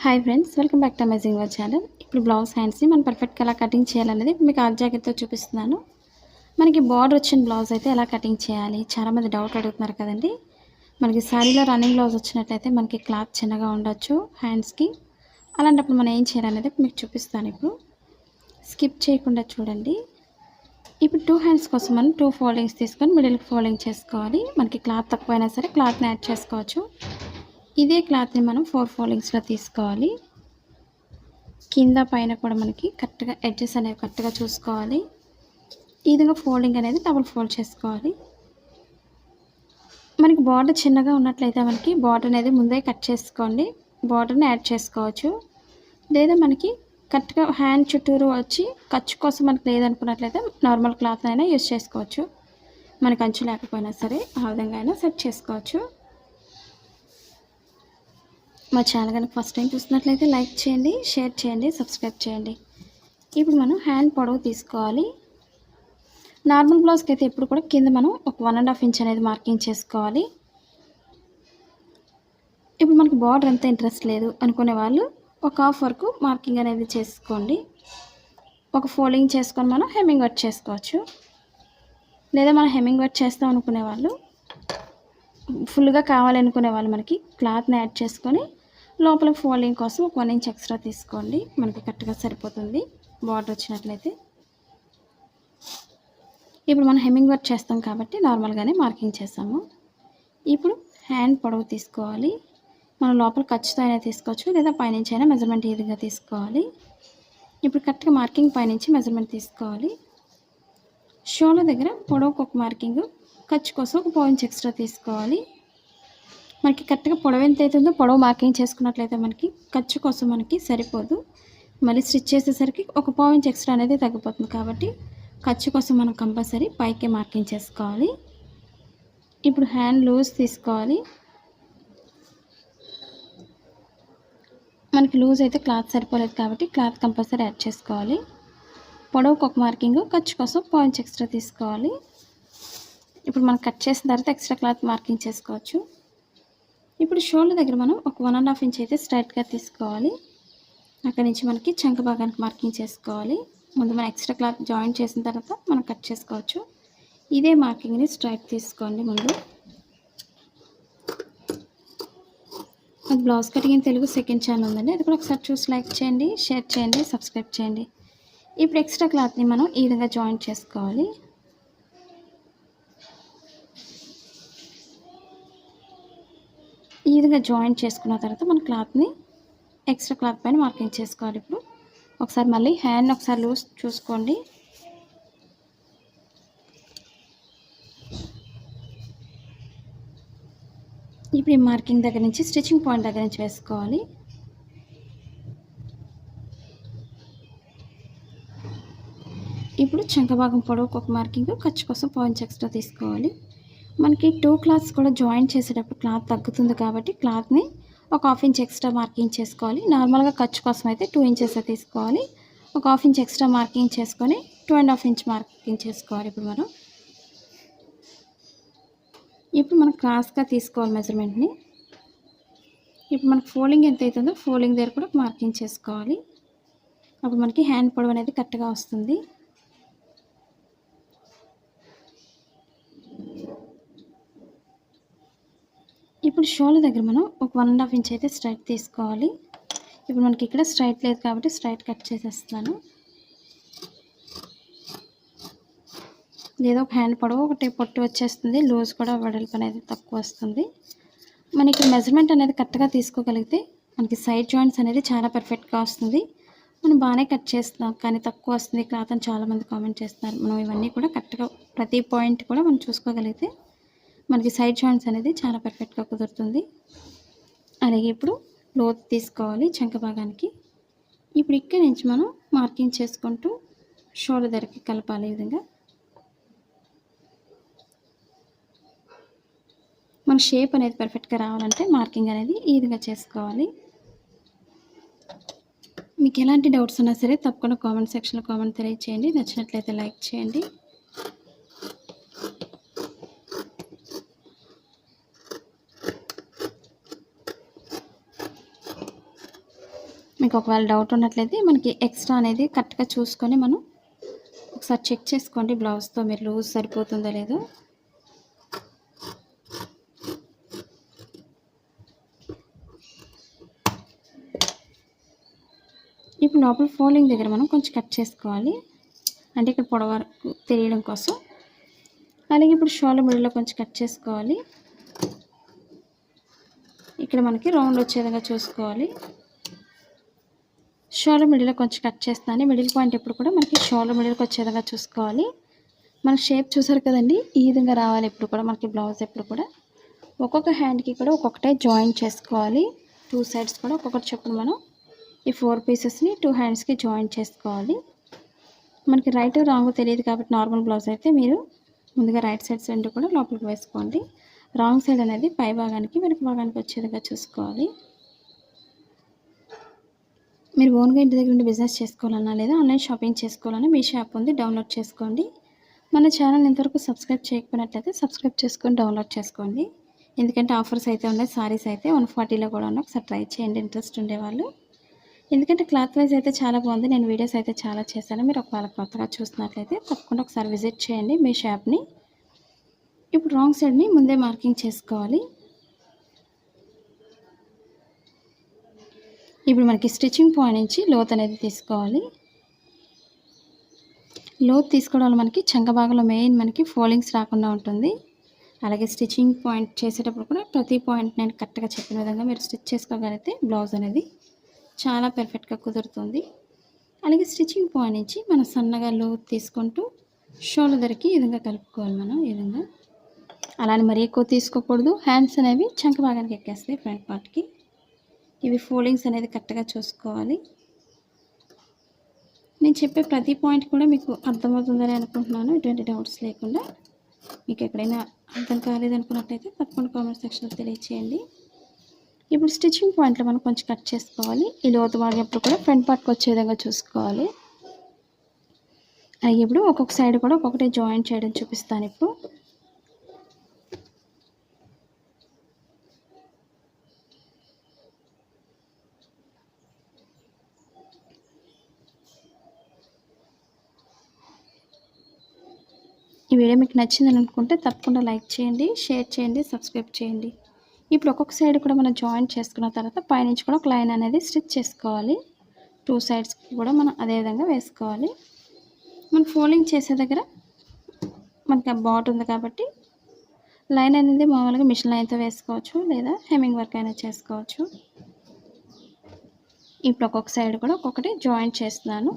Hi friends, welcome back to amazing our channel. ఇప్పుడు blouse హ్యాండ్స్ని మనం పర్ఫెక్ట్గా ఎలా కటింగ్ చేయాలనేది మీకు ఆర్ట్ జాకెట్తో చూపిస్తున్నాను. మనకి బార్డర్ వచ్చిన బ్లౌజ్ అయితే ఎలా కటింగ్ చేయాలి, చాలామంది డౌట్ అడుగుతున్నారు కదండి. మనకి శారీలో రన్నింగ్ బ్లౌజ్ వచ్చినట్లయితే మనకి క్లాత్ చిన్నగా ఉండొచ్చు హ్యాండ్స్కి. అలాంటప్పుడు మనం ఏం చేయాలనేది మీకు చూపిస్తాను. ఇప్పుడు స్కిప్ చేయకుండా చూడండి. ఇప్పుడు 2 హ్యాండ్స్ కోసం మనం 2 ఫోల్డింగ్స్ తీసుకొని మిడిల్కి ఫోల్డింగ్ చేసుకోవాలి. మనకి క్లాత్ తక్కువైనా సరే క్లాత్ని యాడ్ చేసుకోవచ్చు. ఇదే క్లాత్ని మనం 4 ఫోల్డింగ్స్లో తీసుకోవాలి. కింద పైన కూడా మనకి కరెక్ట్గా ఎడ్జెస్ అనేవి కరెక్ట్గా చూసుకోవాలి. ఈ విధంగా ఫోల్డింగ్ అనేది డబుల్ ఫోల్డ్ చేసుకోవాలి. మనకి బార్డర్ చిన్నగా ఉన్నట్లయితే మనకి బార్డర్ అనేది ముందే కట్ చేసుకోండి, బార్డర్ని యాడ్ చేసుకోవచ్చు. లేదా మనకి కరెక్ట్గా హ్యాండ్ చుట్టూరు వచ్చి ఖర్చు కోసం మనకి లేదనుకున్నట్లయితే నార్మల్ క్లాత్ అయినా యూస్ చేసుకోవచ్చు. మనకి అంచు లేకపోయినా సరే ఆ విధంగా అయినా సెట్ చేసుకోవచ్చు. మా ఛానల్ కనుక ఫస్ట్ టైం చూసినట్లయితే లైక్ చేయండి, షేర్ చేయండి, సబ్స్క్రైబ్ చేయండి. ఇప్పుడు మనం హ్యాండ్ పొడవు తీసుకోవాలి. నార్మల్ బ్లౌజ్కి అయితే ఎప్పుడు కూడా కింద మనం ఒక 1.5 ఇంచ్ అనేది మార్కింగ్ చేసుకోవాలి. ఇప్పుడు మనకి బార్డర్ అంతా ఇంట్రెస్ట్ లేదు అనుకునే వాళ్ళు ఒక హాఫ్ వరకు మార్కింగ్ అనేది చేసుకోండి. ఒక ఫోల్డింగ్ చేసుకొని మనం హెమ్మింగ్ వర్క్ చేసుకోవచ్చు. లేదా మనం హెమ్మింగ్ వర్క్ చేస్తాం అనుకునే వాళ్ళు, ఫుల్గా కావాలనుకునే వాళ్ళు మనకి క్లాత్ని యాడ్ చేసుకొని లోపల ఫోల్డింగ్ కోసం ఒక 1 ఇంచ్ ఎక్స్ట్రా తీసుకోండి. మనకి కరెక్ట్గా సరిపోతుంది బార్డర్ వచ్చినట్లయితే. ఇప్పుడు మనం హెమ్మింగ్ వర్క్ చేస్తాం కాబట్టి నార్మల్గానే మార్కింగ్ చేసాము. ఇప్పుడు హ్యాండ్ పొడవు తీసుకోవాలి. మనం లోపల ఖర్చుతో అయినా తీసుకోవచ్చు, లేదా పైనుంచి అయినా మెజర్మెంట్ ఈ విధంగా తీసుకోవాలి. ఇప్పుడు కరెక్ట్గా మార్కింగ్ పైనుంచి మెజర్మెంట్ తీసుకోవాలి. షోల్డర్ దగ్గర పొడవుకు ఒక మార్కింగ్, ఖర్చు కోసం ఒక 1 ఇంచ్ ఎక్స్ట్రా తీసుకోవాలి. మనకి కరెక్ట్గా పొడవు ఎంత అవుతుందో పొడవు మార్కింగ్ చేసుకున్నట్లయితే మనకి ఖర్చు కోసం మనకి సరిపోదు. మళ్ళీ స్టిచ్ చేసేసరికి ఒక 1 ఇంచ్ ఎక్స్ట్రా అనేది తగ్గిపోతుంది. కాబట్టి ఖర్చు కోసం మనం కంపల్సరీ పైకే మార్కింగ్ చేసుకోవాలి. ఇప్పుడు హ్యాండ్ లూజ్ తీసుకోవాలి. మనకి లూజ్ అయితే క్లాత్ సరిపోలేదు కాబట్టి క్లాత్ కంపల్సరీ యాడ్ చేసుకోవాలి. పొడవుకు ఒక మార్కింగ్, ఖర్చు కోసం 1 ఇంచ్ ఎక్స్ట్రా తీసుకోవాలి. ఇప్పుడు మనం కట్ చేసిన తర్వాత ఎక్స్ట్రా క్లాత్ మార్కింగ్ చేసుకోవచ్చు. ఇప్పుడు షోల్డర్ దగ్గర మనం ఒక 1.5 ఇంచ్ అయితే స్ట్రైట్గా తీసుకోవాలి. అక్కడి నుంచి మనకి చంక భాగానికి మార్కింగ్ చేసుకోవాలి. ముందు మనం ఎక్స్ట్రా క్లాత్ జాయిన్ చేసిన తర్వాత మనం కట్ చేసుకోవచ్చు. ఇదే మార్కింగ్ని స్ట్రైట్ తీసుకోండి. ముందు అది blouse cutting in Telugu second channel ఉందండి, అది కూడా ఒకసారి చూసి లైక్ చేయండి, షేర్ చేయండి, సబ్స్క్రైబ్ చేయండి. ఇప్పుడు ఎక్స్ట్రా క్లాత్ని మనం ఈ విధంగా జాయిన్ చేసుకోవాలి. ఈ విధంగా జాయిన్ చేసుకున్న తర్వాత మన క్లాత్ని ఎక్స్ట్రా క్లాత్ పైన మార్కింగ్ చేసుకోవాలి. ఇప్పుడు ఒకసారి మళ్ళీ హ్యాండ్ ఒకసారి లూజ్ చూసుకోండి. ఇప్పుడు ఈ మార్కింగ్ దగ్గర నుంచి స్టిచ్చింగ్ పాయింట్ దగ్గర నుంచి వేసుకోవాలి. ఇప్పుడు చంక భాగం పొడవుకు ఒక మార్కింగ్, ఖర్చు కోసం 1 ఇంచ్ ఎక్స్ట్రా తీసుకోవాలి. మనకి 2 క్లాత్స్ కూడా జాయిన్ చేసేటప్పుడు క్లాత్ తగ్గుతుంది కాబట్టి క్లాత్ని ఒక 1/2 ఇంచ్ ఎక్స్ట్రా మార్కింగ్ చేసుకోవాలి. నార్మల్గా ఖర్చు కోసం అయితే 2 ఇంచెస్ తీసుకోవాలి. ఒక 1/2 ఇంచ్ ఎక్స్ట్రా మార్కింగ్ చేసుకొని 2.5 ఇంచ్ మార్కింగ్ చేసుకోవాలి. ఇప్పుడు మనం క్రాస్గా తీసుకోవాలి మెజర్మెంట్ని. ఇప్పుడు మనకు ఫోల్డింగ్ ఎంత అవుతుందో ఫోల్డింగ్ దగ్గర కూడా మార్కింగ్ చేసుకోవాలి. అప్పుడు మనకి హ్యాండ్ పొడవు అనేది కరెక్ట్గా వస్తుంది. ఇప్పుడు షోల్డర్ దగ్గర మనం ఒక 1.5 ఇంచ్ అయితే స్ట్రైట్ తీసుకోవాలి. ఇప్పుడు మనకి ఇక్కడ స్ట్రైట్ లేదు కాబట్టి స్ట్రైట్ కట్ చేసేస్తున్నాను. లేదా ఒక హ్యాండ్ పొడవు ఒకటి పొట్టు వచ్చేస్తుంది, లూజ్ కూడా వెడల్పు అనేది తక్కువ వస్తుంది. మనకి మెజర్మెంట్ అనేది కరెక్ట్గా తీసుకోగలిగితే మనకి సైడ్ జాయింట్స్ అనేది చాలా పర్ఫెక్ట్గా వస్తుంది. మనం బాగానే కట్ చేస్తున్నాం కానీ తక్కువ వస్తుంది క్లాత్ అని చాలామంది కామెంట్ చేస్తున్నారు. మనం ఇవన్నీ కూడా కరెక్ట్గా ప్రతి పాయింట్ కూడా మనం చూసుకోగలిగితే మనకి సైడ్ జాయింట్స్ అనేది చాలా పర్ఫెక్ట్గా కుదురుతుంది. అలాగే ఇప్పుడు లోతు తీసుకోవాలి చంక భాగానికి. ఇప్పుడు ఇక్కడి నుంచి మనం మార్కింగ్ చేసుకుంటూ షోల్డర్ దగ్గరికి కలపాలి. ఈ విధంగా మన షేప్ అనేది పర్ఫెక్ట్గా రావాలంటే మార్కింగ్ అనేది ఈ విధంగా చేసుకోవాలి. మీకు ఎలాంటి డౌట్స్ ఉన్నా సరే తప్పకుండా కామెంట్ సెక్షన్లో కామెంట్ తెలియజేయండి. నచ్చినట్లయితే లైక్ చేయండి. మీకు ఒకవేళ డౌట్ ఉన్నట్లయితే మనకి ఎక్స్ట్రా అనేది కరెక్ట్గా చూసుకొని మనం ఒకసారి చెక్ చేసుకోండి. బ్లౌజ్తో మీరు లూజ్ సరిపోతుందో లేదో. ఇప్పుడు లోపల ఫోల్డింగ్ దగ్గర మనం కొంచెం కట్ చేసుకోవాలి, అంటే ఇక్కడ పొడవు వరకు తెలియడం కోసం. అలాగే ఇప్పుడు షోల్డర్ మిడిల్లో కొంచెం కట్ చేసుకోవాలి. ఇక్కడ మనకి రౌండ్ వచ్చే విధంగా చూసుకోవాలి. షోల్డర్ మిడిల్లో కొంచెం కట్ చేస్తాను. మిడిల్ పాయింట్ ఎప్పుడు కూడా మనకి షోల్డర్ మిడిల్కి వచ్చే విధంగా చూసుకోవాలి. మన షేప్ చూసారు కదండి, ఈ విధంగా రావాలి ఎప్పుడు కూడా మనకి బ్లౌజ్. ఎప్పుడు కూడా ఒక్కొక్క హ్యాండ్కి కూడా ఒక్కొక్కటే జాయిన్ చేసుకోవాలి. 2 సైడ్స్ కూడా ఒక్కొక్కటి చొప్పున మనం ఈ 4 పీసెస్ని 2 హ్యాండ్స్కి జాయిన్ చేసుకోవాలి. మనకి రైట్ రాంగ్ తెలియదు కాబట్టి నార్మల్ బ్లౌజ్ అయితే మీరు ముందుగా రైట్ సైడ్స్ రెండు కూడా లోపలికి వేసుకోండి. రాంగ్ సైడ్ అనేది పై భాగానికి వెనక భాగానికి వచ్చే విధంగా చూసుకోవాలి. మీరు ఓన్గా ఇంటి దగ్గర నుండి బిజినెస్ చేసుకోవాలన్నా లేదా ఆన్లైన్ షాపింగ్ చేసుకోవాలన్నా మీ షాప్ ఉంది, డౌన్లోడ్ చేసుకోండి. మన ఛానల్ ఇంతవరకు సబ్స్క్రైబ్ చేయకపోయినట్లయితే సబ్స్క్రైబ్ చేసుకొని డౌన్లోడ్ చేసుకోండి. ఎందుకంటే ఆఫర్స్ అయితే ఉన్నాయి, సారీస్ అయితే 140లో కూడా ఉన్నాయి. ఒకసారి ట్రై చేయండి ఇంట్రెస్ట్ ఉండేవాళ్ళు. ఎందుకంటే క్లాత్ వైజ్ అయితే చాలా బాగుంది. నేను వీడియోస్ అయితే చాలా చేశాను. మీరు ఒకవేళ కొత్తగా చూస్తున్నట్లయితే తప్పకుండా ఒకసారి విజిట్ చేయండి మీ షాప్ని. ఇప్పుడు రాంగ్ సైడ్ని ముందే మార్కింగ్ చేసుకోవాలి. ఇప్పుడు మనకి స్టిచ్చింగ్ పాయింట్ నుంచి లోత్ అనేది తీసుకోవాలి. లోత్ తీసుకోవడం వల్ల మనకి చంక భాగంలో మెయిన్ మనకి ఫోల్డింగ్స్ రాకుండా ఉంటుంది. అలాగే స్టిచ్చింగ్ పాయింట్ చేసేటప్పుడు కూడా ప్రతి పాయింట్ నేను కరెక్ట్గా చెప్పిన విధంగా మీరు స్టిచ్ చేసుకోగలిగితే బ్లౌజ్ అనేది చాలా పర్ఫెక్ట్గా కుదురుతుంది. అలాగే స్టిచ్చింగ్ పాయింట్ నుంచి మనం సన్నగా లోత్ తీసుకుంటూ షోల్డర్ దగ్గరికి ఈ విధంగా కలుపుకోవాలి. మనం ఈ విధంగా అలానే మరీ ఎక్కువ తీసుకోకూడదు. హ్యాండ్స్ అనేవి చంక భాగానికి ఎక్కేస్తాయి ఫ్రంట్ పార్ట్కి. ఇవి ఫోల్డింగ్స్ అనేది కరెక్ట్గా చూసుకోవాలి. నేను చెప్పే ప్రతి పాయింట్ కూడా మీకు అర్థమవుతుందని అనుకుంటున్నాను, ఎటువంటి డౌట్స్ లేకుండా. మీకు ఎక్కడైనా అర్థం కాలేదనుకున్నట్లయితే తప్పకుండా కామెంట్ సెక్షన్లో తెలియచేయండి. ఇప్పుడు స్టిచ్చింగ్ పాయింట్లో మనం కొంచెం కట్ చేసుకోవాలి. ఈ లోతు భాగం ఎప్పుడు కూడా ఫ్రంట్ పార్ట్కి వచ్చే విధంగా చూసుకోవాలి. అలాగే ఇప్పుడు ఒక్కొక్క సైడ్ కూడా ఒక్కొక్కటి జాయిన్ చేయడం చూపిస్తాను ఇప్పుడు. ఈ వీడియో మీకు నచ్చిందని అనుకుంటే తప్పకుండా లైక్ చేయండి, షేర్ చేయండి, సబ్స్క్రైబ్ చేయండి. ఇప్పుడు ఒక్కొక్క సైడ్ కూడా మనం జాయిన్ చేసుకున్న తర్వాత పైనుంచి కూడా ఒక లైన్ అనేది స్టిచ్ చేసుకోవాలి. 2 సైడ్స్కి కూడా మనం అదే విధంగా వేసుకోవాలి. మనం ఫోల్డింగ్ చేసే దగ్గర మనకి ఆ బాట్ ఉంది కాబట్టి లైన్ అనేది మామూలుగా మిషన్ లైన్తో వేసుకోవచ్చు, లేదా హెమ్మింగ్ వర్క్ అయినా చేసుకోవచ్చు. ఇప్పుడు ఒక్కొక్క సైడ్ కూడా ఒక్కొక్కటి జాయిన్ చేస్తున్నాను.